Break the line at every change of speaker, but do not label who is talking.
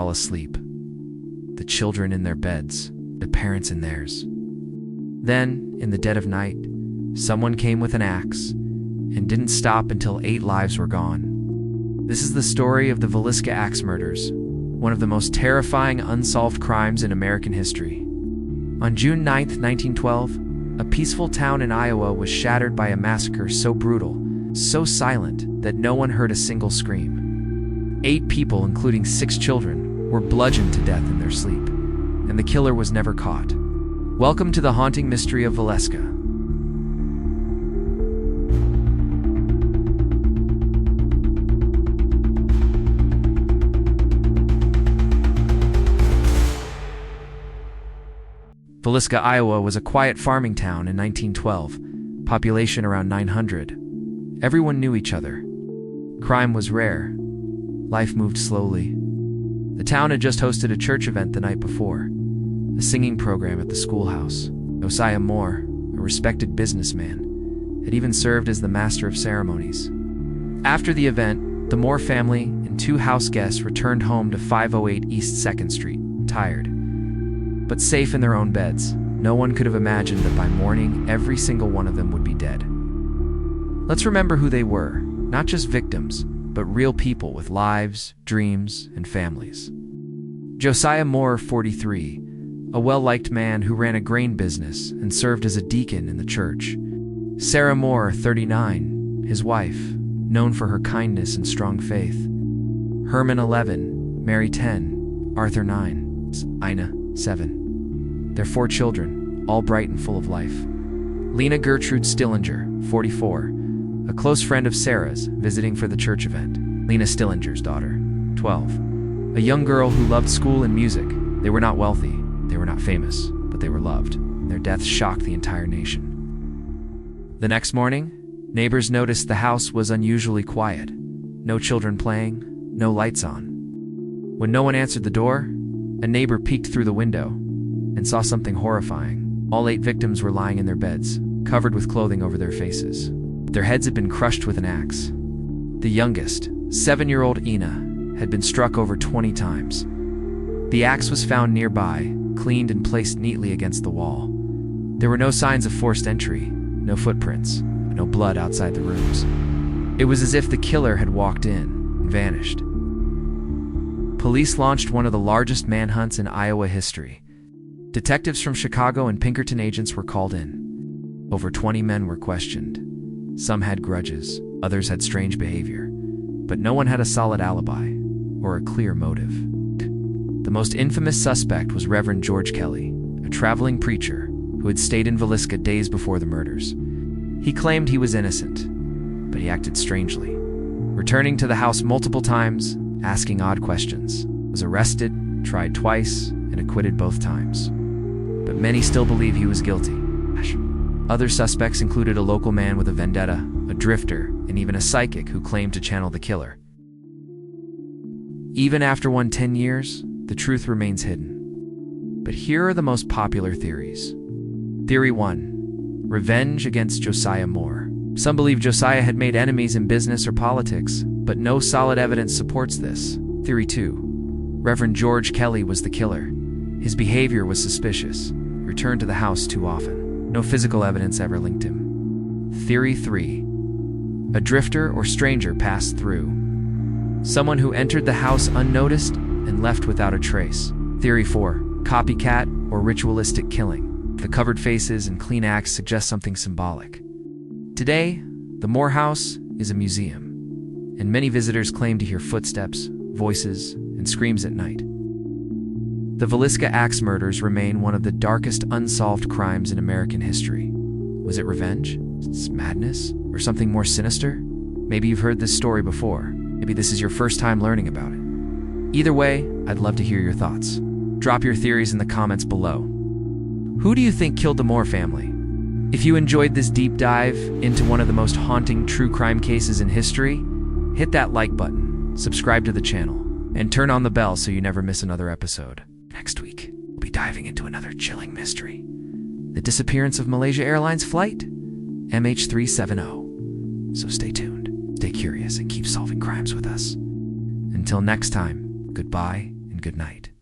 fell asleep. The children in their beds, the parents in theirs. Then, in the dead of night, someone came with an axe and didn't stop until 8 lives were gone. This is the story of the Villisca Axe Murders, one of the most terrifying unsolved crimes in American history. On June 9, 1912, a peaceful town in Iowa was shattered by a massacre so brutal, so silent, that no one heard a single scream. 8 people, including 6 children, were bludgeoned to death in their sleep, and the killer was never caught. Welcome to the haunting mystery of Villisca. Villisca, Iowa was a quiet farming town in 1912, population around 900. Everyone knew each other. Crime was rare. Life moved slowly. The town had just hosted a church event the night before, a singing program at the schoolhouse. Josiah Moore, a respected businessman, had even served as the master of ceremonies. After the event, the Moore family and 2 house guests returned home to 508 East 2nd Street, tired, but safe in their own beds. No one could have imagined that by morning, every single one of them would be dead. Let's remember who they were, not just victims, but real people with lives, dreams, and families. Josiah Moore, 43, a well-liked man who ran a grain business and served as a deacon in the church. Sarah Moore, 39, his wife, known for her kindness and strong faith. Herman, 11, Mary, 10, Arthur, 9, Ina, 7. Their 4 children, all bright and full of life. Lena Gertrude Stillinger, 44, a close friend of Sarah's, visiting for the church event. Lena Stillinger's daughter, 12, a young girl who loved school and music. They were not wealthy, they were not famous, but they were loved. Their deaths shocked the entire nation. The next morning, neighbors noticed the house was unusually quiet. No children playing, no lights on. When no one answered the door, a neighbor peeked through the window and saw something horrifying. All 8 victims were lying in their beds, covered with clothing over their faces. Their heads had been crushed with an axe. The youngest, 7-year-old Ina, had been struck over 20 times. The axe was found nearby, cleaned and placed neatly against the wall. There were no signs of forced entry, no footprints, no blood outside the rooms. It was as if the killer had walked in and vanished. Police launched one of the largest manhunts in Iowa history. Detectives from Chicago and Pinkerton agents were called in. Over 20 men were questioned. Some had grudges, others had strange behavior, but no one had a solid alibi or a clear motive. The most infamous suspect was Reverend George Kelly, a traveling preacher who had stayed in Villisca days before the murders. He claimed he was innocent, but he acted strangely, returning to the house multiple times, asking odd questions. Was arrested, tried twice, and acquitted both times. But many still believe he was guilty. Other suspects included a local man with a vendetta, a drifter, and even a psychic who claimed to channel the killer. Even after 10 years, the truth remains hidden. But here are the most popular theories. Theory 1. Revenge against Josiah Moore. Some believe Josiah had made enemies in business or politics, but no solid evidence supports this. Theory 2. Reverend George Kelly was the killer. His behavior was suspicious. He returned to the house too often. No physical evidence ever linked him. Theory 3. A drifter or stranger passed through. Someone who entered the house unnoticed and left without a trace. Theory 4. Copycat or ritualistic killing. The covered faces and clean axe suggest something symbolic. Today, the Moore house is a museum, and many visitors claim to hear footsteps, voices, and screams at night. The Villisca Axe Murders remain one of the darkest unsolved crimes in American history. Was it revenge? Madness? Or something more sinister? Maybe you've heard this story before. Maybe this is your first time learning about it. Either way, I'd love to hear your thoughts. Drop your theories in the comments below. Who do you think killed the Moore family? If you enjoyed this deep dive into one of the most haunting true crime cases in history, hit that like button, subscribe to the channel, and turn on the bell so you never miss another episode. Next week, we'll be diving into another chilling mystery. The disappearance of Malaysia Airlines flight MH370. So stay tuned, stay curious, and keep solving crimes with us. Until next time, goodbye and and good night.